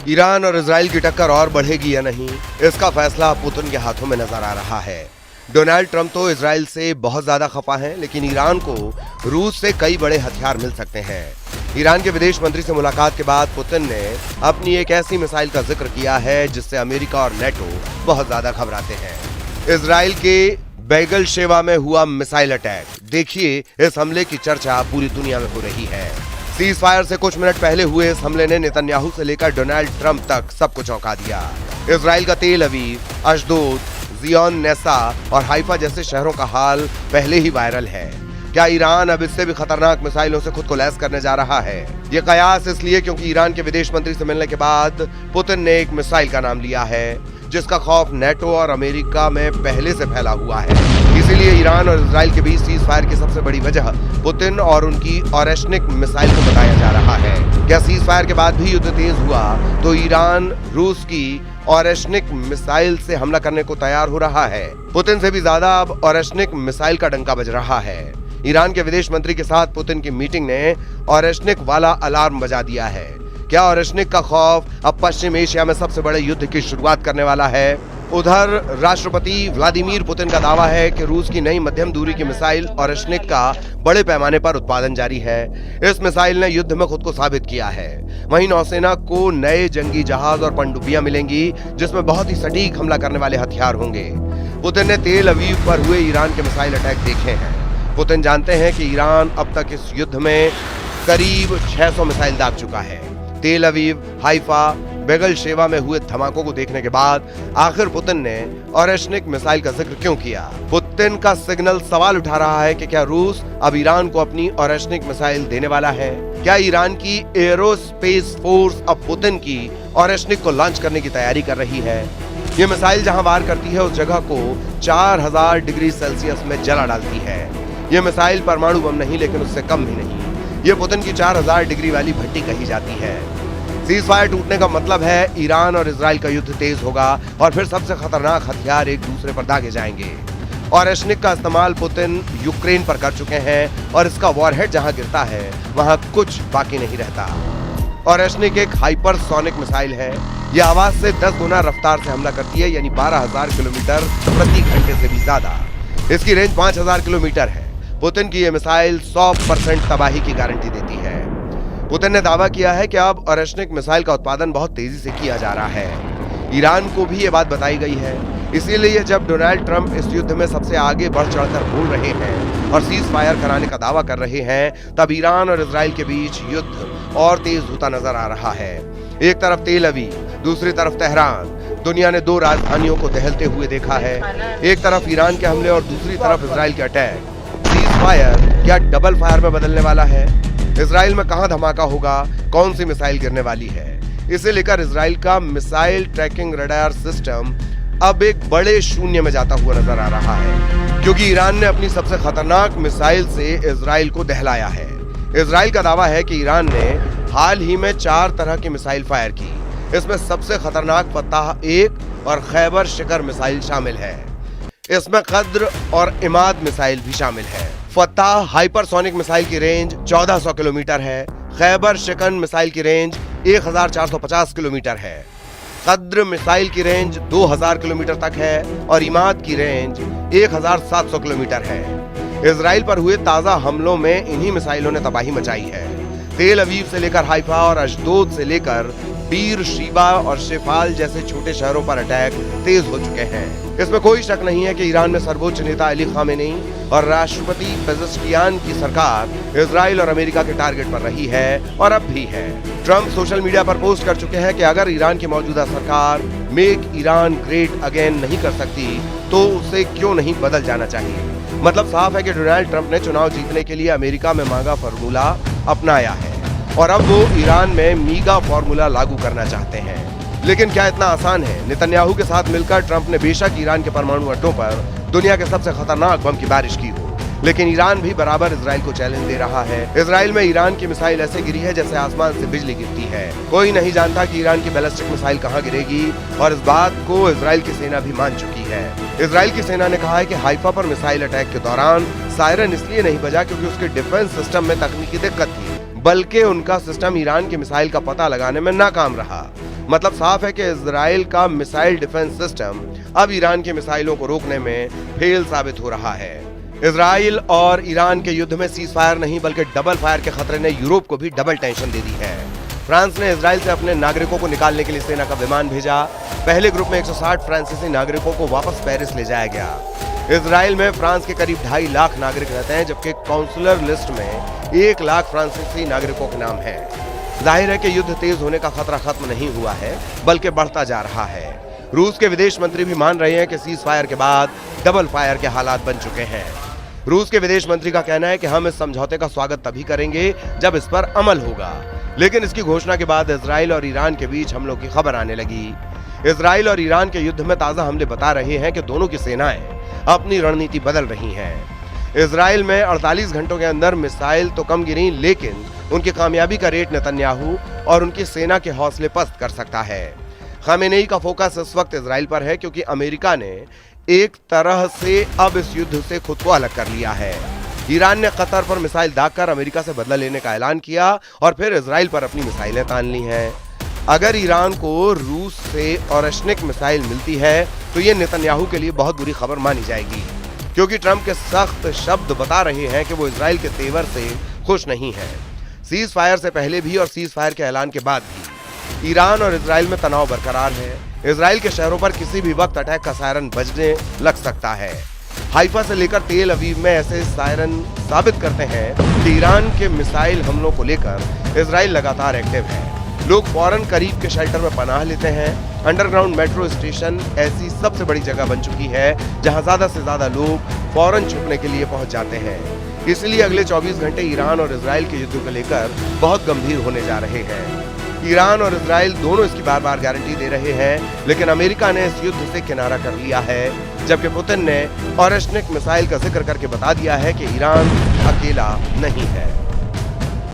Iran और Israel की टक्कर और बढ़ेगी या नहीं, इसका फैसला पुतिन के हाथों में नजर आ रहा है। डोनाल्ड ट्रंप तो इजराइल से बहुत ज्यादा खफा हैं, लेकिन ईरान को रूस से कई बड़े हथियार मिल सकते हैं। ईरान के विदेश मंत्री से मुलाकात के बाद पुतिन ने अपनी एक ऐसी मिसाइल का जिक्र किया है जिससे अमेरिका और नेटो बहुत ज्यादा घबराते हैं। इजराइल के बैगल शेवा में हुआ मिसाइल अटैक, देखिए इस हमले की चर्चा पूरी दुनिया में हो रही है। सीज फायर से कुछ मिनट पहले हुए इस हमले ने नेतन्याहू से लेकर डोनाल्ड ट्रंप तक सबको चौंका दिया। इजराइल का तेल अवीव, अशदोद, जियोन नेसा और हाइफा जैसे शहरों का हाल पहले ही वायरल है। क्या ईरान अब इससे भी खतरनाक मिसाइलों से खुद को लैस करने जा रहा है? ये कयास इसलिए क्योंकि ईरान के विदेश मंत्री से मिलने के बाद पुतिन ने एक मिसाइल का नाम लिया है जिसका खौफ नेटो और अमेरिका में पहले से फैला हुआ है। इसीलिए ईरान और इजराइल के बीच सीज फायर की सबसे बड़ी वजह पुतिन और उनकी ऑरेशनिक मिसाइल को बताया जा रहा है। क्या सीज फायर के बाद भी युद्ध तेज हुआ तो ईरान रूस की ऑरेशनिक मिसाइल से हमला करने को तैयार हो रहा है? पुतिन से भी ज्यादा अब ऑरेशनिक मिसाइल का डंका बज रहा है। ईरान के विदेश मंत्री के साथ पुतिन की मीटिंग ने ऑरेशनिक वाला अलार्म बजा दिया है। क्या ऑरेशनिक का खौफ अब पश्चिम एशिया में सबसे बड़े युद्ध की शुरुआत करने वाला है? उधर राष्ट्रपति व्लादिमीर पुतिन का दावा है कि रूस की नई मध्यम दूरी की मिसाइल ऑरेशनिक का बड़े पैमाने पर उत्पादन जारी है। इस मिसाइल ने युद्ध में खुद को साबित किया है। वहीं नौसेना को नए जंगी जहाज और पनडुब्बियां मिलेंगी जिसमें बहुत ही सटीक हमला करने वाले हथियार होंगे। पुतिन ने तेल अवीव पर हुए ईरान के मिसाइल अटैक देखे हैं। पुतिन जानते हैं कि ईरान अब तक इस युद्ध में करीब 600 मिसाइल दाग चुका है। तेल अवीव, हाइफा, बैगल शेवा में हुए धमाकों को देखने के बाद आखिर पुतिन ने ऑरेशनिक मिसाइल का जिक्र क्यों किया? पुतिन का सिग्नल सवाल उठा रहा है कि क्या रूस अब ईरान को अपनी ऑरेशनिक मिसाइल देने वाला है? क्या ईरान की एरोस्पेस फोर्स अब पुतिन की ऑरेशनिक को लॉन्च करने की तैयारी कर रही है? ये मिसाइल जहां वार करती है उस जगह को 4000 डिग्री सेल्सियस में जला डालती है। ये मिसाइल परमाणु बम नहीं, लेकिन उससे कम भी नहीं। ये पुतिन की 4000 डिग्री वाली भट्टी कही जाती है। सीज फायर टूटने का मतलब है ईरान और इजराइल का युद्ध तेज होगा और फिर सबसे खतरनाक हथियार एक दूसरे पर दागे जाएंगे। ऑरेशनिक का इस्तेमाल पुतिन यूक्रेन पर कर चुके हैं और इसका वॉरहेड जहां गिरता है वहां कुछ बाकी नहीं रहता। ऑरेशनिक एक हाइपरसोनिक मिसाइल है। यह आवाज से 10 गुना रफ्तार से हमला करती है, यानी 12000 किलोमीटर प्रति घंटे से भी ज्यादा। इसकी रेंज 5000 किलोमीटर है। पुतिन की यह मिसाइल 100% तबाही की गारंटी देती है। पुतिन ने दावा किया है कि अब ऑरेशनिक मिसाइल का उत्पादन बहुत तेजी से किया जा रहा है। ईरान को भी ये बात बताई गई है। इसीलिए जब डोनाल्ड ट्रंप इस युद्ध में सबसे आगे बढ़ चढ़कर बोल रहे हैं और सीज फायर कराने का दावा कर रहे हैं, तब ईरान और इजराइल के बीच युद्ध और तेज होता नजर आ रहा है। एक तरफ तेल अवीव, दूसरी तरफ तेहरान। दुनिया ने 2 राजधानियों को दहलते हुए देखा है। एक तरफ ईरान के हमले और दूसरी तरफ इजराइल के अटैक। सीज फायर क्या डबल फायर में बदलने वाला है? इजराइल में कहां धमाका होगा? कौन सी मिसाइल गिरने वाली है? इसे लेकर इजराइल का मिसाइल ट्रैकिंग रडार सिस्टम अब एक बड़े शून्य में जाता हुआ नजर आ रहा है, क्योंकि ईरान ने अपनी सबसे खतरनाक मिसाइल से इजराइल को दहलाया है। इजराइल का दावा है कि ईरान ने हाल ही में 4 तरह की मिसाइल फायर की। इसमें सबसे खतरनाक फताह 1 और खैबर शिखर मिसाइल शामिल है। इसमें कद्र और इमाद मिसाइल भी शामिल है। फताह हाइपरसोनिक मिसाइल की रेंज 1400 किलोमीटर है। खैबर शिकन मिसाइल की रेंज 1450 किलोमीटर है। कद्र मिसाइल की रेंज 2000 किलोमीटर तक है और इमाद की रेंज 1700 किलोमीटर है। इजराइल पर हुए ताजा हमलों में इन्हीं मिसाइलों ने तबाही मचाई है। तेल अवीव से लेकर हाइफा और अशदोद से लेकर बीर शीबा और शेफाल जैसे छोटे शहरों पर अटैक तेज हो चुके हैं। इसमें कोई शक नहीं है कि ईरान में सर्वोच्च नेता अली खामेनी और राष्ट्रपति पेजेश्कियान की सरकार इजराइल और अमेरिका के टारगेट पर रही है और अब भी है। ट्रंप सोशल मीडिया पर पोस्ट कर चुके हैं कि अगर ईरान की मौजूदा सरकार मेक ईरान ग्रेट अगेन नहीं कर सकती तो उसे क्यों नहीं बदल जाना चाहिए। मतलब साफ है कि डोनाल्ड ट्रंप ने चुनाव जीतने के लिए अमेरिका में मांगा फार्मूला अपनाया है और अब वो ईरान में मीगा फार्मूला लागू करना चाहते हैं। लेकिन क्या इतना आसान है? नेतन्याहू के साथ मिलकर ट्रंप ने बेशक ईरान के परमाणु अड्डों पर दुनिया के सबसे खतरनाक बम की बारिश की हो, लेकिन ईरान भी बराबर इजराइल को चैलेंज दे रहा है। इजराइल में ईरान की मिसाइल ऐसे गिरी है जैसे आसमान से बिजली गिरती है। कोई नहीं जानता कि ईरान की बैलिस्टिक मिसाइल कहां गिरेगी और इस बात को इजराइल की सेना भी मान चुकी है। इजराइल की सेना ने कहा है कि हाइफा पर मिसाइल अटैक के दौरान सायरन इसलिए नहीं बजा क्योंकि उसके डिफेंस सिस्टम में तकनीकी दिक्कत थी। बल्कि उनका सिस्टम ईरान की मिसाइल का पता लगाने में नाकाम रहा। मतलब साफ है कि इजराइल का मिसाइल डिफेंस सिस्टम अब ईरान की मिसाइलों को रोकने में फेल साबित हो रहा है। इजराइल और ईरान के युद्ध में सीज फायर नहीं बल्कि डबल फायर के खतरे ने यूरोप को भी डबल टेंशन दे दी है। फ्रांस ने इजराइल से अपने नागरिकों को निकालने के लिए सेना का विमान भेजा। पहले ग्रुप में 160 फ्रांसीसी नागरिकों को वापस पेरिस ले जाया गया। इजराइल में फ्रांस के करीब 2.5 लाख नागरिक रहते हैं, जबकि काउंसलर लिस्ट में 1 लाख फ्रांसीसी नागरिकों के नाम है। जाहिर है कि युद्ध तेज होने का खतरा खत्म नहीं हुआ है बल्कि बढ़ता जा रहा है। रूस के विदेश मंत्री भी मान रहे हैं कि सीज फायर के बाद डबल फायर के हालात बन चुके हैं। रूस के विदेश मंत्री का कहना है कि हम इस समझौते का स्वागत तभी करेंगे जब इस पर अमल होगा। लेकिन इसकी घोषणा के बाद इजराइल और ईरान के बीच हमलों की खबर आने लगी। इजराइल और ईरान के युद्ध में ताजा हमले बता रहे हैं कि दोनों की सेनाएं अपनी रणनीति बदल रही हैं। इजराइल में 48 घंटों के अंदर मिसाइल तो कम गिरी, लेकिन उनकी कामयाबी का रेट नेतन्याहू और उनकी सेना के हौसले पस्त कर सकता है। खामेनेई का फोकस इस वक्त इजराइल पर है, क्योंकि अमेरिका ने एक तरह से अब इस युद्ध से खुद को अलग कर लिया है। ईरान ने कतर पर मिसाइल दागकर अमेरिका से बदला लेने का ऐलान किया और फिर इजराइल पर अपनी मिसाइलें तान ली हैं। अगर ईरान को रूस से ओरेशनिक मिसाइल मिलती है तो ये नेतन्याहू के लिए बहुत बुरी खबर मानी जाएगी, क्योंकि ट्रंप के सख्त शब्द बता रहे हैं कि वो इजराइल के तेवर से खुश नहीं है। सीज फायर से पहले भी और सीज फायर के ऐलान के बाद भी ईरान और इजराइल में तनाव बरकरार है। इजराइल के शहरों पर किसी भी वक्त अटैक का सायरन बजने लग सकता है। हाइफा से लेकर तेल अवीव में ऐसे सायरन साबित करते हैं कि ईरान के मिसाइल हमलों को लेकर इजराइल लगातार एक्टिव है। लोग फौरन करीब के शेल्टर में पनाह लेते हैं। अंडरग्राउंड मेट्रो स्टेशन ऐसी सबसे बड़ी जगह बन चुकी है जहां ज्यादा से ज्यादा लोग फौरन छुपने के लिए पहुंच जाते हैं। इसलिए अगले 24 घंटे ईरान और इजराइल के युद्ध को लेकर बहुत गंभीर होने जा रहे हैं। ईरान और इजराइल दोनों इसकी बार बार गारंटी दे रहे हैं, लेकिन अमेरिका ने इस युद्ध से किनारा कर लिया है, जबकि पुतिन ने ओरेशनिक मिसाइल का जिक्र करके बता दिया है कि ईरान अकेला नहीं है।